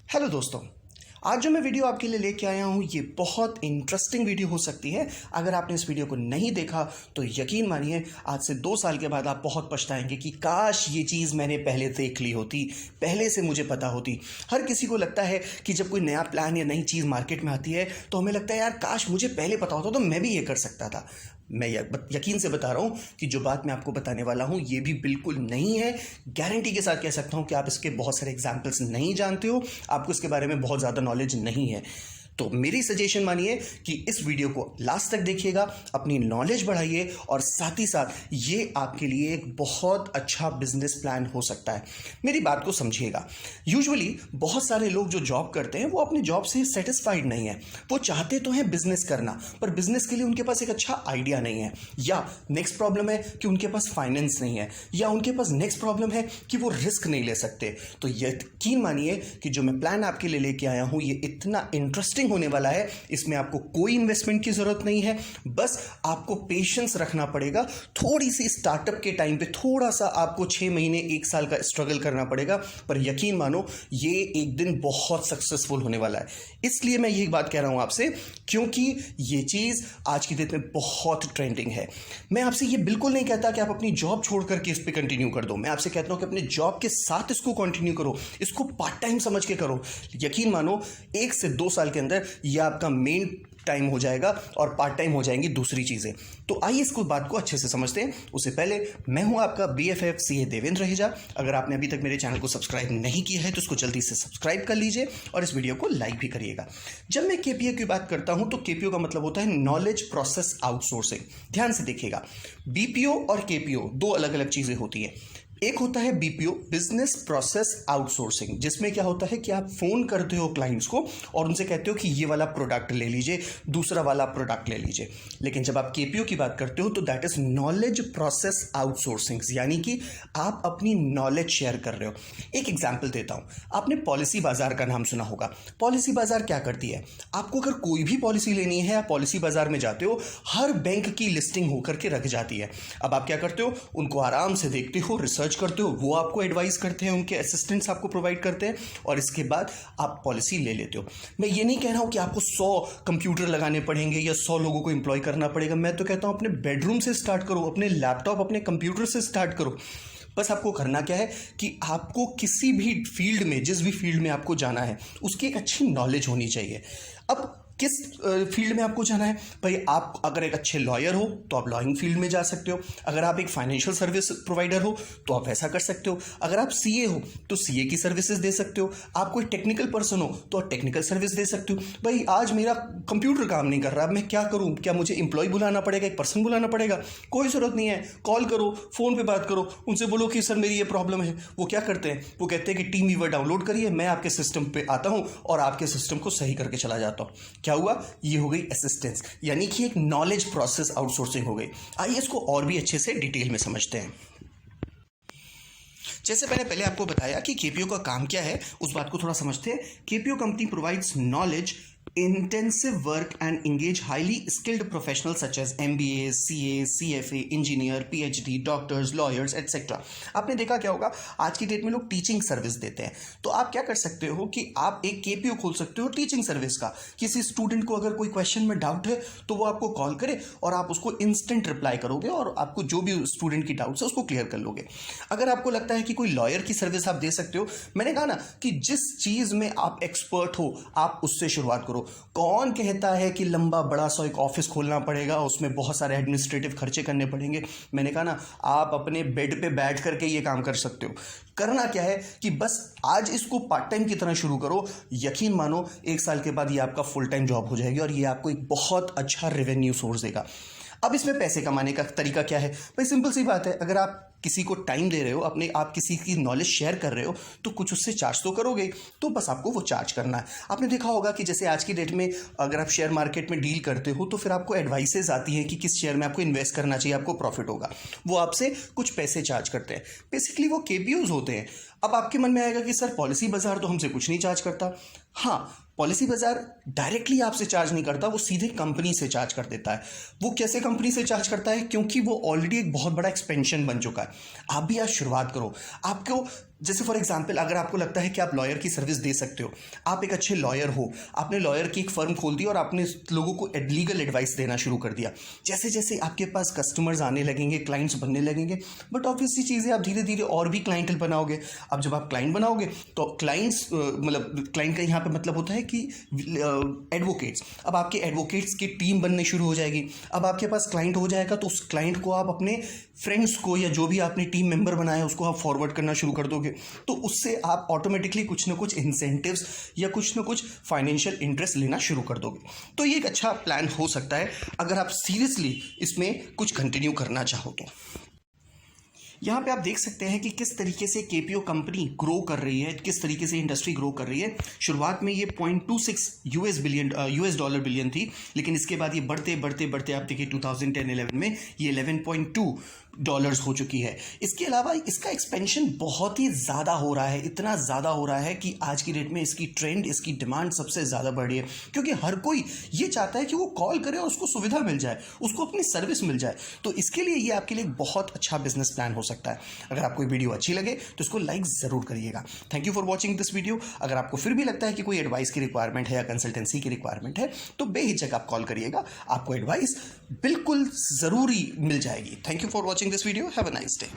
Hello दोस्तों, आज जो मैं वीडियो आपके लिए लेके आया हूँ ये बहुत इंटरेस्टिंग वीडियो हो सकती है। अगर आपने इस वीडियो को नहीं देखा तो यकीन मानिए आज से 2 साल के बाद आप बहुत पछताएंगे कि काश ये चीज़ मैंने पहले देख ली होती, पहले से मुझे पता होती। हर किसी को लगता है कि जब कोई नया प्लान या नई चीज़ मार्केट में आती है तो हमें लगता है यार काश मुझे पहले पता होता तो मैं भी ये कर सकता था। मैं यकीन से बता रहा हूँ कि जो बात मैं आपको बताने वाला हूँ ये भी बिल्कुल नहीं है। गारंटी के साथ कह सकता हूँ कि आप इसके बहुत सारे एग्जाम्पल्स नहीं जानते हो, आपको इसके बारे में बहुत ज़्यादा नॉलेज नहीं है। तो मेरी सजेशन मानिए कि इस वीडियो को लास्ट तक देखिएगा, अपनी नॉलेज बढ़ाइए और साथ ही साथ ये आपके लिए एक बहुत अच्छा बिजनेस प्लान हो सकता है। मेरी बात को समझिएगा। यूजुअली बहुत सारे लोग जो जॉब करते हैं वो अपनी जॉब से सेटिस्फाइड नहीं है। वो चाहते तो हैं बिजनेस करना, पर बिजनेस के लिए उनके पास एक अच्छा आइडिया नहीं है, या नेक्स्ट प्रॉब्लम है कि उनके पास फाइनेंस नहीं है, या उनके पास नेक्स्ट प्रॉब्लम है कि वो रिस्क नहीं ले सकते। तो यकीन मानिए कि जो मैं प्लान आपके लिए लेके आया हूं ये इतना इंटरेस्टिंग होने वाला है। इसमें आपको कोई इन्वेस्टमेंट की जरूरत नहीं है, बस आपको पेशेंस रखना पड़ेगा। थोड़ी सी स्टार्टअप के टाइम पे थोड़ा सा आपको 6 महीने 1 साल का स्ट्रगल करना पड़ेगा, पर यकीन मानो ये एक दिन बहुत सक्सेसफुल होने वाला है। इसलिए मैं यही बात कह रहा हूं आपसे क्योंकि ये चीज आज की डेट में बहुत ट्रेंडिंग है। मैं आपसे ये बिल्कुल नहीं कहता कि आप अपनी जॉब छोड़ करके इस पे कंटिन्यू कर दो। मैं आपसे कहता हूं कि अपने जॉब के साथ इसको कंटिन्यू करो, इसको पार्ट टाइम समझ के करो। यकीन मानो 1 से 2 साल के अंदर यह आपका मेन टाइम हो जाएगा और पार्ट टाइम हो जाएंगी दूसरी चीजें। तो आइए इसको बात को अच्छे से समझते हैं। उससे पहले मैं हूं आपका BFF CA देवेंद्र रहेजा। अगर आपने अभी तक मेरे चैनल को सब्सक्राइब नहीं किया है तो इसको जल्दी से सब्सक्राइब कर लीजिए और इस वीडियो को लाइक भी करिएगा। जब मैं KPO की बात करता हूं तो KPO का मतलब होता है नॉलेज प्रोसेस आउटसोर्सिंग। ध्यान से देखिएगा, BPO और KPO 2 अलग अलग चीजें होती हैं। एक होता है BPO, बिजनेस प्रोसेस आउटसोर्सिंग, जिसमें क्या होता है कि आप फोन करते हो क्लाइंट्स को और उनसे कहते हो कि ये वाला प्रोडक्ट ले लीजिए, दूसरा वाला प्रोडक्ट ले लीजिए। लेकिन जब आप KPO की बात करते हो तो that is knowledge process outsourcing, यानी कि आप अपनी नॉलेज शेयर कर रहे हो। एक एग्जाम्पल देता हूं, आपने पॉलिसी बाजार का नाम सुना होगा। पॉलिसी बाजार क्या करती है, आपको अगर कोई भी पॉलिसी लेनी है, आप पॉलिसी बाजार में जाते हो, हर बैंक की लिस्टिंग होकर के रख जाती है। अब आप क्या करते हो, उनको आराम से देखते हो, रिसर्च करते हो, वो आपको एडवाइस करते हैं, उनके असिस्टेंट्स आपको प्रोवाइड करते हैं और इसके बाद आप पॉलिसी ले लेते हो। मैं ये नहीं कह रहा हूं कि आपको 100 कंप्यूटर लगाने पड़ेंगे या 100 लोगों को एम्प्लॉय करना पड़ेगा। मैं तो कहता हूं अपने बेडरूम से स्टार्ट करो, अपने लैपटॉप, अपने कंप्यूटर से स्टार्ट करो। बस आपको करना क्या है कि आपको किसी भी फील्ड में, जिस भी फील्ड में आपको जाना है उसकी एक अच्छी नॉलेज होनी चाहिए। अब किस फील्ड में आपको जाना है भाई, आप अगर एक अच्छे लॉयर हो तो आप लॉइंग फील्ड में जा सकते हो। अगर आप एक फाइनेंशियल सर्विस प्रोवाइडर हो तो आप वैसा कर सकते हो। अगर आप CA हो तो CA की सर्विसेज दे सकते हो। आप कोई टेक्निकल पर्सन हो तो आप टेक्निकल सर्विस दे सकते हो। भाई आज मेरा कंप्यूटर काम नहीं कर रहा, मैं क्या करूं, क्या मुझे एम्प्लॉय बुलाना पड़ेगा, एक पर्सन बुलाना पड़ेगा? कोई जरूरत नहीं है, कॉल करो, फोन पे बात करो, उनसे बोलो कि सर मेरी ये प्रॉब्लम है। वो क्या करते हैं, वो कहते हैं कि टीम वीवर डाउनलोड करिए, मैं आपके सिस्टम पे आता हूं और आपके सिस्टम को सही करके चला जाता हूं। क्या हुआ, ये हो गई असिस्टेंस, यानी कि एक नॉलेज प्रोसेस आउटसोर्सिंग हो गई। आइए इसको और भी अच्छे से डिटेल में समझते हैं। जैसे मैंने पहले आपको बताया कि KPO का काम क्या है, उस बात को थोड़ा समझते हैं। KPO company provides knowledge intensive work and engage highly skilled professionals such as MBAs, CAs, CFA, engineer, PhD, doctors, lawyers, etc. आपने देखा क्या होगा, आज की डेट में लोग टीचिंग सर्विस देते हैं। तो आप क्या कर सकते हो कि आप एक KPO खोल सकते हो टीचिंग सर्विस का। किसी स्टूडेंट को अगर कोई क्वेश्चन में डाउट है तो वो आपको कॉल करे और आप उसको इंस्टेंट रिप्लाई करोगे और आपको जो भी स्टूडेंट की डाउट्स है उसको क्लियर कर लोगे। अगर आपको लगता है कि कोई लॉयर की सर्विस आप दे सकते हो, मैंने कहा ना कि जिस चीज में आप एक्सपर्ट हो आप उससे शुरुआत करो। कौन कहता है कि लंबा बड़ा सा एक ऑफिस खोलना पड़ेगा, उसमें बहुत सारे एडमिनिस्ट्रेटिव खर्चे करने पड़ेंगे? मैंने कहा ना, आप अपने बेड पे बैठ करके ये काम कर सकते हो। करना क्या है कि बस आज इसको पार्ट टाइम की तरह शुरू करो। यकीन मानो 1 साल के बाद ये आपका फुल टाइम जॉब हो जाएगी और ये आपको एक बहुत अच्छा रेवेन्यू सोर्स देगा। अब इसमें पैसे कमाने का तरीका क्या है भाई, सिंपल सी बात है। अगर आप किसी को टाइम दे रहे हो, आप किसी की नॉलेज शेयर कर रहे हो तो कुछ उससे चार्ज तो करोगे, तो बस आपको वो चार्ज करना है। आपने देखा होगा कि जैसे आज की डेट में अगर आप शेयर मार्केट में डील करते हो तो फिर आपको एडवाइसेज आती हैं कि किस शेयर में आपको इन्वेस्ट करना चाहिए, आपको प्रॉफिट होगा। वो आपसे कुछ पैसे चार्ज करते हैं, बेसिकली वो KPOs होते हैं। अब आपके मन में आएगा कि सर पॉलिसी बाजार तो हमसे कुछ नहीं चार्ज करता। हाँ, पॉलिसी बाजार डायरेक्टली आपसे चार्ज नहीं करता, वो सीधे कंपनी से चार्ज कर देता है। वो कैसे कंपनी से चार्ज करता है, क्योंकि वो ऑलरेडी एक बहुत बड़ा एक्सपेंशन बन चुका है। आप भी आज शुरुआत करो। आपको जैसे फॉर एग्जांपल अगर आपको लगता है कि आप लॉयर की सर्विस दे सकते हो, आप एक अच्छे लॉयर हो, आपने लॉयर की एक फर्म खोल दी और आपने लोगों को लीगल एडवाइस देना शुरू कर दिया। जैसे जैसे आपके पास कस्टमर्स आने लगेंगे, क्लाइंट्स बनने लगेंगे, बट ऑब्वियसली चीज़ें आप धीरे धीरे और भी क्लाइंटल बनाओगे। अब जब आप क्लाइंट बनाओगे तो क्लाइंट्स मतलब क्लाइंट का यहाँ पे मतलब होता है कि एडवोकेट्स, अब आपके एडवोकेट्स की टीम बनने शुरू हो जाएगी। अब आपके पास क्लाइंट हो जाएगा तो उस क्लाइंट को आप अपने फ्रेंड्स को या जो भी आपने टीम मेंबर बनाया उसको आप फॉरवर्ड करना शुरू कर दोगे, तो उससे आप ऑटोमेटिकली कुछ ना कुछ इंसेंटिव्स या कुछ ना कुछ फाइनेंशियल इंटरेस्ट लेना शुरू कर दोगे। तो ये एक अच्छा प्लान हो सकता है अगर आप सीरियसली इसमें कुछ कंटिन्यू करना चाहो तो। यहाँ पे आप देख सकते हैं कि किस तरीके से केपीओ कंपनी ग्रो कर रही है, किस तरीके से इंडस्ट्री ग्रो कर रही है। शुरुआत में ये 0.26 यूएस डॉलर बिलियन थी, लेकिन इसके बाद ये बढ़ते बढ़ते बढ़ते आप देखिए 2010-11 में ये 11.2 डॉलर्स हो चुकी है। इसके अलावा इसका एक्सपेंशन बहुत ही ज़्यादा हो रहा है, इतना ज़्यादा हो रहा है कि आज की डेट में इसकी ट्रेंड, इसकी डिमांड सबसे ज़्यादा बढ़ रही है, क्योंकि हर कोई ये चाहता है कि वो कॉल करे और उसको सुविधा मिल जाए, उसको अपनी सर्विस मिल जाए। तो इसके लिए ये आपके लिए एक बहुत अच्छा बिजनेस प्लान हो सकता है। अगर आपको ये वीडियो अच्छी लगे तो इसको लाइक ज़रूर करिएगा। Thank you for watching this video. अगर आपको फिर भी लगता है कि कोई एडवाइस की रिक्वायरमेंट है या कंसल्टेंसी की रिक्वायरमेंट है तो बेहिचक आप कॉल करिएगा, आपको एडवाइस बिल्कुल ज़रूरी मिल जाएगी। Thank you for watching this video. Have a nice day.